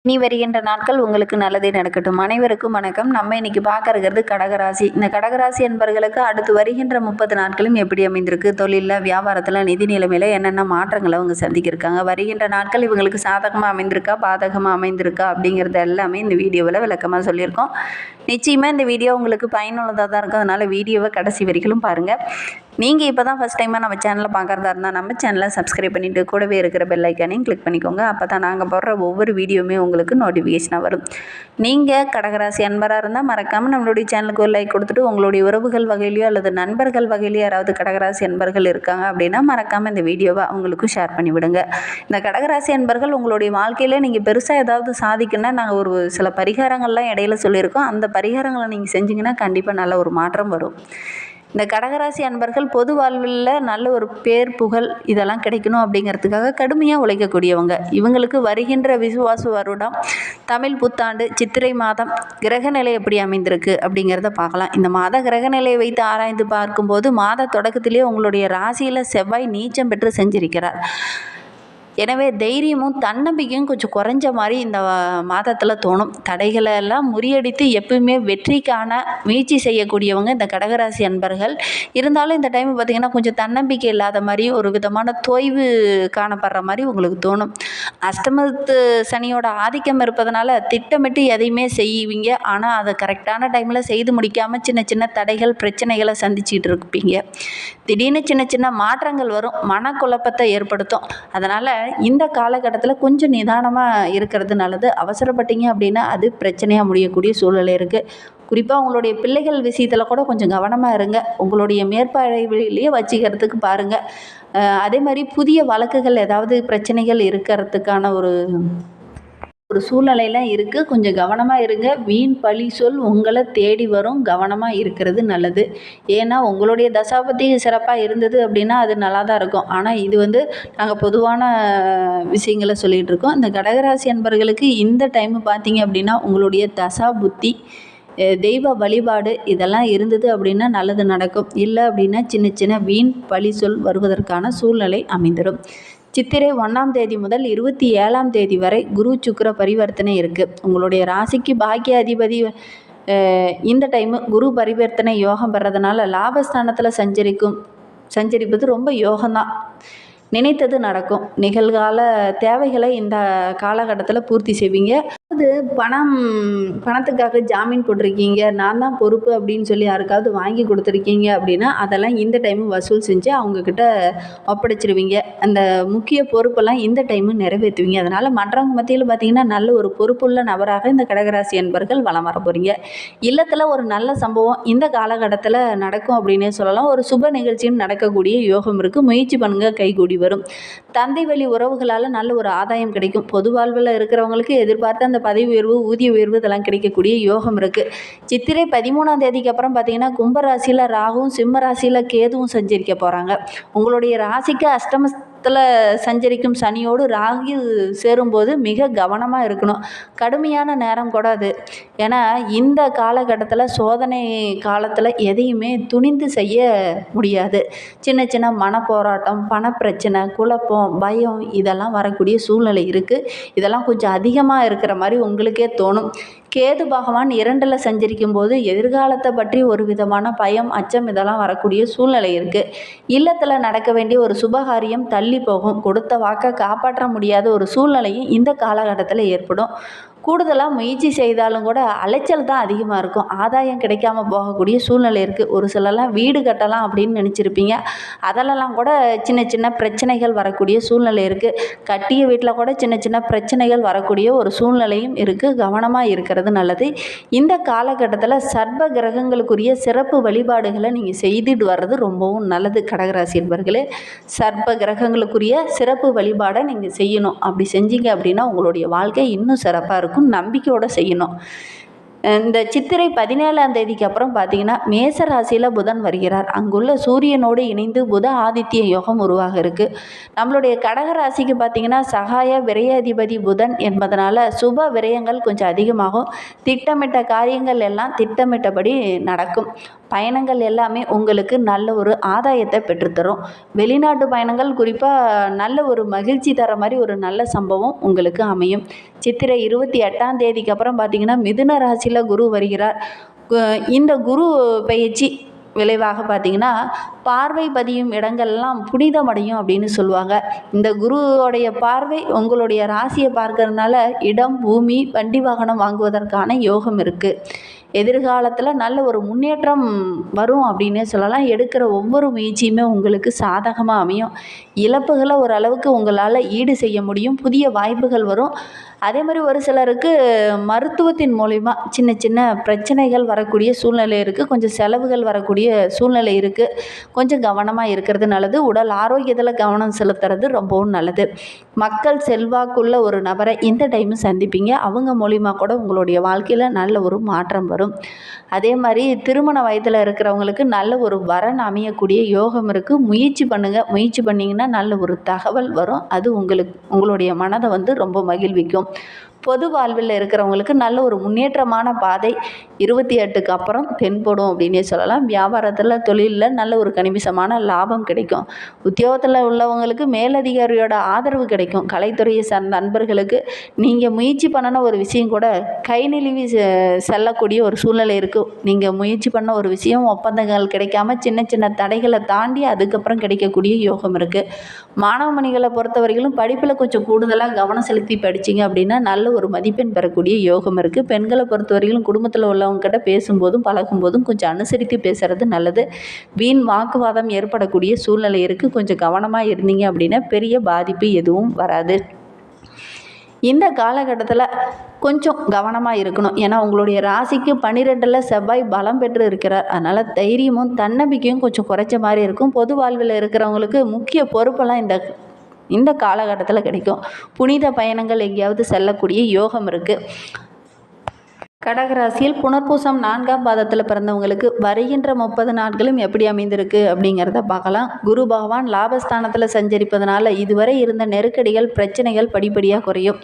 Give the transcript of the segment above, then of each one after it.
இனி வருகின்ற நாட்கள் உங்களுக்கு நல்லதே நடக்கட்டும். அனைவருக்கும் வணக்கம். நம்ம இன்னைக்கு பார்க்க இருக்கிறது கடகராசி. இந்த கடகராசி என்பவர்களுக்கு அடுத்து வருகின்ற 30 நாட்களும் எப்படி அமைந்திருக்கு, தொழிலில், வியாபாரத்தில், நிதி நிலைமையில் என்னென்ன மாற்றங்களை அவங்க சந்திக்கிருக்காங்க, வருகின்ற நாட்கள் இவங்களுக்கு சாதகமாக அமைந்திருக்கா, பாதகமாக அமைந்திருக்கா அப்படிங்கிறது எல்லாமே இந்த வீடியோவில் விளக்கமாக சொல்லியிருக்கோம். நிச்சயமாக இந்த வீடியோ உங்களுக்கு பயனுள்ளதாக தான் இருக்கும். அதனால் வீடியோவை கடைசி வரைக்கும் பாருங்கள். நீங்கள் இப்போ தான் ஃபஸ்ட் டைமாக நம்ம சேனலை பார்க்குறதா இருந்தால் நம்ம சேனலை சப்ஸ்கிரைப் பண்ணிவிட்டு கூடவே இருக்கிற பெல் ஐக்கானையும் கிளிக் பண்ணிக்கோங்க. அப்போ தான் நாங்கள் போடுற ஒவ்வொரு வீடியோவுமே உங்களுக்கு நோட்டிஃபிகேஷனாக வரும். நீங்கள் கடகராசி அன்பராக இருந்தால் மறக்காமல் நம்மளுடைய சேனலுக்கு ஒரு லைக் கொடுத்துட்டு உங்களுடைய உறவுகள் வகையிலையோ அல்லது நண்பர்கள் வகையிலையோ யாராவது கடகராசி அன்பர்கள் இருக்காங்க அப்படின்னா மறக்காமல் இந்த வீடியோவை அவங்களுக்கும் ஷேர் பண்ணி விடுங்க. இந்த கடகராசி அன்பர்கள் உங்களுடைய வாழ்க்கையில் நீங்கள் பெருசாக ஏதாவது சாதிக்கணும்னா நாங்கள் ஒரு சில பரிகாரங்கள்லாம் இடையில சொல்லியிருக்கோம். அந்த பரிகாரங்களை நீங்கள் செஞ்சிங்கன்னா கண்டிப்பாக நல்ல ஒரு மாற்றம் வரும். இந்த கடகராசி அன்பர்கள் பொது வாழ்வில் நல்ல ஒரு பேர் புகழ் இதெல்லாம் கிடைக்கணும் அப்படிங்கிறதுக்காக கடுமையாக உழைக்கக்கூடியவங்க. இவங்களுக்கு வருகின்ற விசுவாச வருடம் தமிழ் புத்தாண்டு சித்திரை மாதம் கிரகநிலை எப்படி அமைந்திருக்கு அப்படிங்கிறத பார்க்கலாம். இந்த மாத கிரகநிலையை வைத்து ஆராய்ந்து பார்க்கும்போது மாத தொடக்கத்திலே உங்களுடைய ராசியில் செவ்வாய் நீச்சம் பெற்று செஞ்சிருக்கிறார். எனவே தைரியமும் தன்னம்பிக்கையும் கொஞ்சம் குறைஞ்ச மாதிரி இந்த மாதத்தில் தோணும். தடைகளை எல்லாம் முறியடித்து எப்பவுமே வெற்றிக்கான முயற்சி செய்யக்கூடியவங்க இந்த கடகராசி அன்பர்கள். இருந்தாலும் இந்த டைம் பார்த்திங்கன்னா கொஞ்சம் தன்னம்பிக்கை இல்லாத மாதிரி ஒரு விதமான தோய்வு காணப்படுற மாதிரி உங்களுக்கு தோணும். அஷ்டமத்து சனியோட ஆதிக்கம் இருப்பதனால திட்டமிட்டு எதையுமே செய்வீங்க. ஆனால் அதை கரெக்டான டைமில் செய்து முடிக்காமல் சின்ன சின்ன தடைகள் பிரச்சனைகளை சந்திச்சிட்டு இருப்பீங்க. திடீர்னு சின்ன சின்ன மாற்றங்கள் வரும், மனக்குழப்பத்தை ஏற்படுத்தும். அதனால் இந்த காலகட்டத்தில் கொஞ்சம் நிதானமாக இருக்கிறது நல்லது. அவசரப்பட்டீங்க அப்படின்னா அது பிரச்சனையாக முடியக்கூடிய சூழ்நிலை இருக்குது. குறிப்பாக உங்களுடைய பிள்ளைகள் விஷயத்தில் கூட கொஞ்சம் கவனமாக இருங்க. உங்களுடைய மேற்பார்வையிலேயே வச்சுக்கிறதுக்கு பாருங்கள். அதே மாதிரி புதிய வழக்குகள் ஏதாவது பிரச்சனைகள் இருக்கிறதுக்கான ஒரு சூழ்நிலையெல்லாம் இருக்குது. கொஞ்சம் கவனமாக இருங்க. வீண் பழி சொல் உங்களை தேடி வரும். கவனமாக இருக்கிறது நல்லது. ஏன்னா உங்களுடைய தசாபதி சிறப்பாக இருந்தது அப்படின்னா அது நல்லா தான் இருக்கும். ஆனால் இது நாங்கள் பொதுவான விஷயங்களை சொல்லிகிட்டு இருக்கோம். இந்த கடகராசி அன்பர்களுக்கு இந்த டைம் பார்த்தீங்க அப்படின்னா உங்களுடைய தசா புத்தி தெய்வ வழிபாடு இதெல்லாம் இருந்தது அப்படின்னா நல்லது நடக்கும். இல்லை அப்படின்னா சின்ன சின்ன வீண் பழி சொல் வருவதற்கான சூழ்நிலை அமைந்துடும். சித்திரை 1ஆம் தேதி முதல் 27ஆம் தேதி வரை குரு சுக்கிர பரிவர்த்தனை இருக்குது. உங்களுடைய ராசிக்கு பாக்கிய அதிபதி இந்த டைமு குரு பரிவர்த்தனை யோகம் பெறதுனால லாபஸ்தானத்தில் சஞ்சரிப்பது ரொம்ப யோகம்தான். நினைத்தது நடக்கும். நிகழ்கால தேவைகளை இந்த காலகட்டத்தில் பூர்த்தி செய்வீங்க. அது பணத்துக்காக ஜாமீன் போட்டிருக்கீங்க, நான் தான் பொறுப்பு அப்படின்னு சொல்லி யாருக்காவது வாங்கி கொடுத்துருக்கீங்க அப்படின்னா அதெல்லாம் இந்த டைமு வசூல் செஞ்சு அவங்கக்கிட்ட ஒப்படைச்சிருவீங்க. அந்த முக்கிய பொறுப்பெல்லாம் இந்த டைமு நிறைவேற்றுவீங்க. அதனால் மற்றவங்க மத்தியில் பார்த்திங்கன்னா நல்ல ஒரு பொறுப்புள்ள நபராக இந்த கடகராசி அன்பர்கள் வலம் வர போகிறீங்க. இல்லத்தில் ஒரு நல்ல சம்பவம் இந்த காலகட்டத்தில் நடக்கும் அப்படின்னே சொல்லலாம். ஒரு சுப நிகழ்ச்சியும் நடக்கக்கூடிய யோகம் இருக்குது. முயற்சி பண்ணுங்கள், கைகூடி வரும். தந்தை வழி உறவுகளால் நல்ல ஒரு ஆதாயம் கிடைக்கும். பொது வாழ்வில் இருக்கிறவங்களுக்கு எதிர்பார்த்த அந்த பதவி உயர்வு, ஊதிய உயர்வு இதெல்லாம் கிடைக்கக்கூடிய யோகம் இருக்குது. சித்திரை 13ஆம் தேதிக்கு அப்புறம் பார்த்திங்கன்னா கும்பராசியில் ராகுவும் சிம்ம ராசியில் கேதுவும் சஞ்சரிக்க போகிறாங்க. உங்களுடைய ராசிக்கு அஷ்டமத்தில் சஞ்சரிக்கும் சனியோடு ராகு சேரும்போது மிக கவனமாக இருக்கணும். கடுமையான நேரம் கூட அது. ஏன்னா இந்த காலகட்டத்தில் சோதனை காலத்தில் எதையுமே துணிந்து செய்ய முடியாது. சின்ன சின்ன மனப்போராட்டம், பணப்பிரச்சனை, குழப்பம், பயம் இதெல்லாம் வரக்கூடிய சூழ்நிலை இருக்குது. இதெல்லாம் கொஞ்சம் அதிகமாக இருக்கிற மாதிரி உங்களுக்கே தோணும். கேது பகவான் 2ல் சஞ்சரிக்கும் போது எதிர்காலத்தை பற்றி ஒரு விதமான பயம், அச்சம் இதெல்லாம் வரக்கூடிய சூழ்நிலை இருக்குது. இல்லத்தில் நடக்க வேண்டிய ஒரு சுபகாரியம் தள்ளி போகும். கொடுத்த வாக்கை காப்பாற்ற முடியாத ஒரு சூழ்நிலையும் இந்த காலகட்டத்தில் ஏற்படும். கூடுதலாக முயற்சி செய்தாலும் கூட அலைச்சல் தான் அதிகமாக இருக்கும். ஆதாயம் கிடைக்காம போகக்கூடிய சூழ்நிலை இருக்குது. ஒரு சிலர்லாம் வீடு கட்டலாம் அப்படின்னு நினச்சிருப்பீங்க. அதிலெல்லாம் கூட சின்ன சின்ன பிரச்சனைகள் வரக்கூடிய சூழ்நிலை இருக்குது. கட்டிய வீட்டில் கூட சின்ன சின்ன பிரச்சனைகள் வரக்கூடிய ஒரு சூழ்நிலையும் இருக்குது. கவனமாக இருக்கிறது நல்லது. இந்த காலகட்டத்தில் சர்வ கிரகங்களுக்குரிய சிறப்பு வழிபாடுகளை நீங்கள் செய்துட்டு வர்றது ரொம்பவும் நல்லது. கடகராசி என்பவர்களே, சர்வ கிரகங்களுக்குரிய சிறப்பு வழிபாடை நீங்கள் செய்யணும். அப்படி செஞ்சீங்க அப்படின்னா உங்களுடைய வாழ்க்கை இன்னும் சிறப்பாக இருக்கும். நம்பிக்கையோடு செய்யணும். இந்த சித்திரை 17ஆம் தேதிக்கு அப்புறம் பார்த்தீங்கன்னா மேச ராசியில் புதன் வருகிறார். அங்குள்ள சூரியனோடு இணைந்து புத ஆதித்ய யோகம் உருவாக இருக்குது. நம்மளுடைய கடக ராசிக்கு பார்த்திங்கன்னா சகாய விரயாதிபதி புதன் என்பதனால சுப விரயங்கள் கொஞ்சம் அதிகமாகும். திட்டமிட்ட காரியங்கள் எல்லாம் திட்டமிட்டபடி நடக்கும். பயணங்கள் எல்லாமே உங்களுக்கு நல்ல ஒரு ஆதாயத்தை பெற்றுத்தரும். வெளிநாட்டு பயணங்கள் குறிப்பாக நல்ல ஒரு மகிழ்ச்சி தர மாதிரி ஒரு நல்ல சம்பவம் உங்களுக்கு அமையும். சித்திரை 28ஆம் தேதிக்கு அப்புறம் பார்த்திங்கன்னா மிதுன ராசியில் குரு வருகிறார். இந்த குரு பயிற்சி விளைவாக பார்த்திங்கன்னா பார்வை பதியும் இடங்கள்லாம் புனிதமடையும் அப்படின்னு சொல்லுவாங்க. இந்த குருவோடைய பார்வை உங்களுடைய ராசியை பார்க்கறதுனால இடம், பூமி, வண்டி வாகனம் வாங்குவதற்கான யோகம் இருக்குது. எதிர்காலத்தில் நல்ல ஒரு முன்னேற்றம் வரும் அப்படின்னே சொல்லலாம். எடுக்கிற ஒவ்வொரு முயற்சியுமே உங்களுக்கு சாதகமாக அமையும். இழப்புகளை ஓரளவுக்கு உங்களால் ஈடு செய்ய முடியும். புதிய வாய்ப்புகள் வரும். அதே மாதிரி ஒரு சிலருக்கு மருத்துவத்தின் மூலிமா சின்ன சின்ன பிரச்சனைகள் வரக்கூடிய சூழ்நிலை இருக்குது. கொஞ்சம் செலவுகள் வரக்கூடிய சூழ்நிலை இருக்குது. கொஞ்சம் கவனமாக இருக்கிறது நல்லது. உடல் ஆரோக்கியத்தில் கவனம் செலுத்துறது ரொம்பவும் நல்லது. மக்கள் செல்வாக்குள்ள ஒரு நபரை இந்த டைமு சந்திப்பீங்க. அவங்க மூலிமா கூட உங்களுடைய வாழ்க்கையில் நல்ல ஒரு மாற்றம் வரும். அதே மாதிரி திருமண வயதில் இருக்கிறவங்களுக்கு நல்ல ஒரு வரன் அமையக்கூடிய யோகம் இருக்குது. முயற்சி பண்ணுங்கள். முயற்சி பண்ணிங்கன்னா நல்ல ஒரு தகவல் வரும். அது உங்களுடைய மனதை ரொம்ப மகிழ்விக்கும். பொது வாழ்வில் இருக்கிறவங்களுக்கு நல்ல ஒரு முன்னேற்றமான பாதை 28க்கு அப்புறம் தென்படும் அப்படின்னே சொல்லலாம். வியாபாரத்தில், தொழிலில் நல்ல ஒரு கணிசமான லாபம் கிடைக்கும். உத்தியோகத்தில் உள்ளவங்களுக்கு மேலதிகாரியோட ஆதரவு கிடைக்கும். கலைத்துறையை சார்ந்த நண்பர்களுக்கு நீங்கள் முயற்சி பண்ணின ஒரு விஷயம் கூட கை நழுவி செல்லக்கூடிய ஒரு சூழ்நிலை இருக்குது. நீங்கள் முயற்சி பண்ண ஒரு விஷயம் ஒப்பந்தங்கள் கிடைக்காம சின்ன சின்ன தடைகளை தாண்டி அதுக்கப்புறம் கிடைக்கக்கூடிய யோகம் இருக்குது. மாணவ மணிகளை பொறுத்தவரையிலும் படிப்பில் கொஞ்சம் கூடுதலாக கவனம் செலுத்தி படிச்சிங்க அப்படின்னா நல்ல ஒரு மதிப்பெண் பெறக்கூடிய யோகம் இருக்குது. பெண்களை பொறுத்தவரையிலும் குடும்பத்தில் உள்ளவங்க கிட்ட பேசும்போதும் பழகும்போதும் கொஞ்சம் அனுசரித்து பேசுறது நல்லது. வீண் வாக்குவாதம் ஏற்படக்கூடிய சூழ்நிலை இருக்குது. கொஞ்சம் கவனமாக இருந்தீங்க அப்படின்னா பெரிய பாதிப்பு எதுவும் வராது. இந்த காலகட்டத்தில் கொஞ்சம் கவனமாக இருக்கணும். ஏன்னா உங்களுடைய ராசிக்கு 12ல் செவ்வாய் பலம் பெற்று இருக்கிறார். அதனால் தைரியமும் தன்னம்பிக்கையும் கொஞ்சம் குறைச்ச மாதிரி இருக்கும். பொது வாழ்வில் இருக்கிறவங்களுக்கு முக்கிய பொறுப்பெல்லாம் இந்த காலகட்டத்தில் கிடைக்கும். புனித பயணங்கள் எங்கேயாவது செல்லக்கூடிய யோகம் இருக்குது. கடகராசியில் புனர்பூசம் 4ஆம் பாதத்தில் பிறந்தவங்களுக்கு வருகின்ற 30 நாட்களும் எப்படி அமைந்திருக்கு அப்படிங்கிறத பார்க்கலாம். குரு பகவான் லாபஸ்தானத்தில் சஞ்சரிப்பதனால இதுவரை இருந்த நெருக்கடிகள், பிரச்சனைகள் படிப்படியாக குறையும்.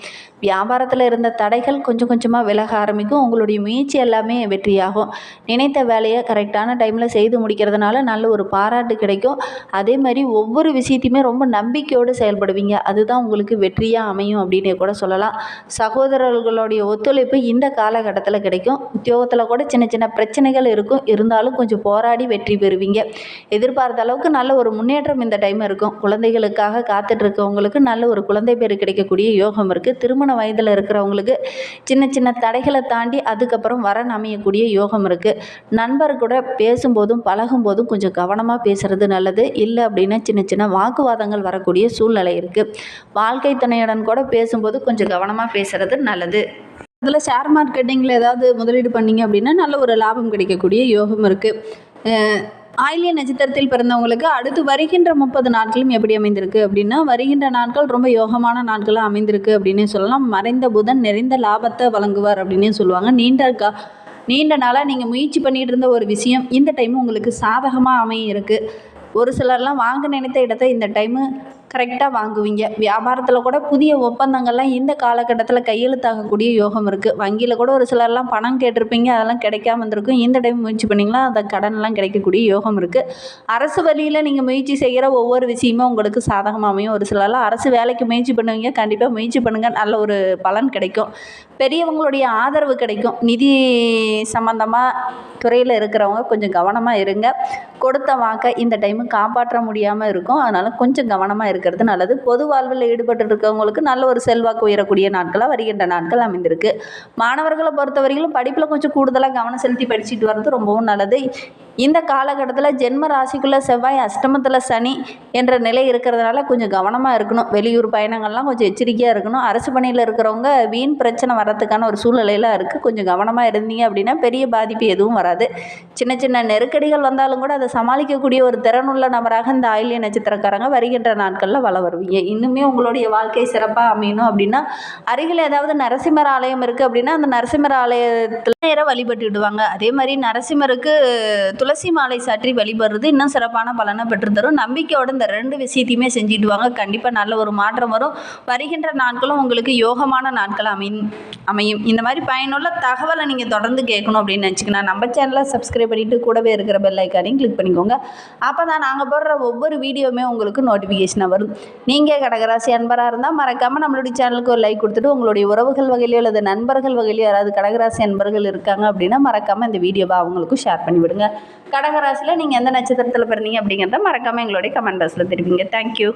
வியாபாரத்தில் இருந்த தடைகள் கொஞ்சம் கொஞ்சமாக விலக ஆரம்பிக்கும். உங்களுடைய முயற்சி எல்லாமே வெற்றியாகும். நினைத்த வேலையை கரெக்டான டைமில் செய்து முடிக்கிறதுனால நல்ல ஒரு பாராட்டு கிடைக்கும். அதே மாதிரி ஒவ்வொரு விஷயத்தையுமே ரொம்ப நம்பிக்கையோடு செயல்படுவீங்க. அதுதான் உங்களுக்கு வெற்றியாக அமையும் அப்படின்னே கூட சொல்லலாம். சகோதரர்களுடைய ஒத்துழைப்பு இந்த காலகட்டத்தில் கிடைக்கும். உத்தியோகத்தில் கூட சின்ன சின்ன பிரச்சனைகள் இருக்கும். இருந்தாலும் கொஞ்சம் போராடி வெற்றி பெறுவீங்க. எதிர்பார்த்த அளவுக்கு நல்ல ஒரு முன்னேற்றம் இந்த டைம் இருக்கும். குழந்தைகளுக்காக காத்துட்டு இருக்கவங்களுக்கு நல்ல ஒரு குழந்தை பேர் கிடைக்கக்கூடிய யோகம் இருக்குது. திருமண வயதில் இருக்கிறவங்களுக்கு சின்ன சின்ன தடைகளை தாண்டி அதுக்கப்புறம் வரன் அமையக்கூடிய யோகம் இருக்குது. நண்பர் கூட பேசும்போதும் பழகும்போதும் கொஞ்சம் கவனமாக பேசுறது நல்லது. இல்லை அப்படின்னா சின்ன சின்ன வாக்குவாதங்கள் வரக்கூடிய சூழ்நிலை இருக்குது. வாழ்க்கை துணையுடன் கூட பேசும்போது கொஞ்சம் கவனமாக பேசுறது நல்லது. அதில் ஷேர் மார்க்கெட்டிங்கில் ஏதாவது முதலீடு பண்ணிங்க அப்படின்னா நல்ல ஒரு லாபம் கிடைக்கக்கூடிய யோகம் இருக்குது. ஆயில்ய நட்சத்திரத்தில் பிறந்தவங்களுக்கு அடுத்து வருகின்ற 30 நாட்களும் எப்படி அமைந்திருக்கு அப்படின்னா வருகின்ற நாட்கள் ரொம்ப யோகமான நாட்களாக அமைந்திருக்கு அப்படின்னே சொல்லலாம். மறைந்த புதன் நிறைந்த லாபத்தை வழங்குவார் அப்படின்னே சொல்லுவாங்க. நீண்ட நாளாக நீங்கள் முயற்சி பண்ணிகிட்டு இருந்த ஒரு விஷயம் இந்த டைமு உங்களுக்கு சாதகமாக அமைய இருக்குது. ஒரு சிலர்லாம் வாங்க நினைத்த இடத்தை இந்த டைமு கரெக்டாக வாங்குவீங்க. வியாபாரத்தில் கூட புதிய ஒப்பந்தங்கள்லாம் இந்த காலகட்டத்தில் கையெழுத்தாகக்கூடிய யோகம் இருக்குது. வங்கியில் கூட ஒரு சிலர்லாம் பணம் கேட்டிருப்பீங்க, அதெல்லாம் கிடைக்காம இருந்திருக்கும். இந்த டைம் முயற்சி பண்ணிங்களா அந்த கடன்லாம் கிடைக்கக்கூடிய யோகம் இருக்குது. அரசு வழியில் நீங்கள் முயற்சி செய்கிற ஒவ்வொரு விஷயமும் உங்களுக்கு சாதகமாக அமையும். ஒரு சிலர்லாம் அரசு வேலைக்கு முயற்சி பண்ணுவீங்க. கண்டிப்பாக முயற்சி பண்ணுங்கள், நல்ல ஒரு பலன் கிடைக்கும். பெரியவங்களுடைய ஆதரவு கிடைக்கும். நிதி சம்பந்தமாக துறையில் இருக்கிறவங்க கொஞ்சம் கவனமாக இருங்க. கொடுத்த வாக்கை இந்த டைமு காப்பாற்ற முடியாமல் இருக்கும். அதனால் கொஞ்சம் கவனமாக இருக்கிறது நல்லது. பொது வாழ்வில் ஈடுபட்டு இருக்கவங்களுக்கு நல்ல ஒரு செல்வாக்கு உயரக்கூடிய நாட்களாக வருகின்ற நாட்கள் அமைந்திருக்கு. மாணவர்களை பொறுத்தவரையிலும் படிப்பில் கொஞ்சம் கூடுதலாக கவனம் செலுத்தி படிச்சுட்டு வர்றது ரொம்பவும் நல்லது. இந்த காலகட்டத்தில் ஜென்ம ராசிக்குள்ளே செவ்வாய், அஷ்டமத்தில் சனி என்ற நிலை இருக்கிறதுனால கொஞ்சம் கவனமாக இருக்கணும். வெளியூர் பயணங்கள்லாம் கொஞ்சம் எச்சரிக்கையாக இருக்கணும். அரசு பணியில் இருக்கிறவங்க வீண் பிரச்சனை வர்றதுக்கான ஒரு சூழ்நிலையில் இருக்குது. கொஞ்சம் கவனமாக இருந்தீங்க அப்படின்னா பெரிய பாதிப்பு எதுவும் வராது. சின்ன சின்ன நெருக்கடிகள் வந்தாலும் கூட அதை சமாளிக்கக்கூடிய ஒரு திறனுள்ள நபராக இந்த ஆயில்ய நட்சத்திரக்காரங்க வருகின்ற நாட்களில் வள வருவீங்க. இன்னுமே உங்களுடைய வாழ்க்கை சிறப்பாக அமையணும் அப்படின்னா அருகில் ஏதாவது நரசிம்மர் ஆலயம் இருக்குது அப்படின்னா அந்த நரசிம்மர் ஆலயத்தில் நேராக வழிபட்டுடுவாங்க. அதே மாதிரி நரசிம்மருக்கு துளசி மாலை சாற்றி வழிபடுறது இன்னும் சிறப்பான பலனை பெற்றுத்தரும். நம்பிக்கையோட இந்த 2 விஷயத்தையுமே செஞ்சுட்டு வாங்க. கண்டிப்பாக நல்ல ஒரு மாற்றம் வரும். வருகின்ற நாட்களும் உங்களுக்கு யோகமான நாட்கள் அமையும். இந்த மாதிரி பயனுள்ள தகவலை நீங்கள் தொடர்ந்து கேட்கணும் அப்படின்னு நினச்சிங்கன்னா நம்ம சேனலை சப்ஸ்கிரைப் பண்ணிவிட்டு கூடவே இருக்கிற பெல் ஐக்கானையும் கிளிக் பண்ணிக்கோங்க. அப்போ தான் நாங்கள் போடுற ஒவ்வொரு வீடியோவுமே உங்களுக்கு நோட்டிஃபிகேஷனாக வரும். நீங்கள் கடகராசி அன்பராக இருந்தால் மறக்காமல் நம்மளுடைய சேனலுக்கு ஒரு லைக் கொடுத்துட்டு உங்களுடைய உறவுகள் வகையிலையோ அல்லது நண்பர்கள் வகையிலையோ யாராவது கடகராசி அன்பர்கள் இருக்காங்க அப்படின்னா மறக்காமல் இந்த வீடியோவை அவங்களுக்கும் ஷேர் பண்ணிவிடுங்க. கடகராசியில் நீங்கள் எந்த நட்சத்திரத்தில் பிறந்தீங்க அப்படிங்கிறத மறக்காமல் எங்களுடைய கமெண்ட் பாக்ஸில் தெரிவிங்க. தேங்க்யூ.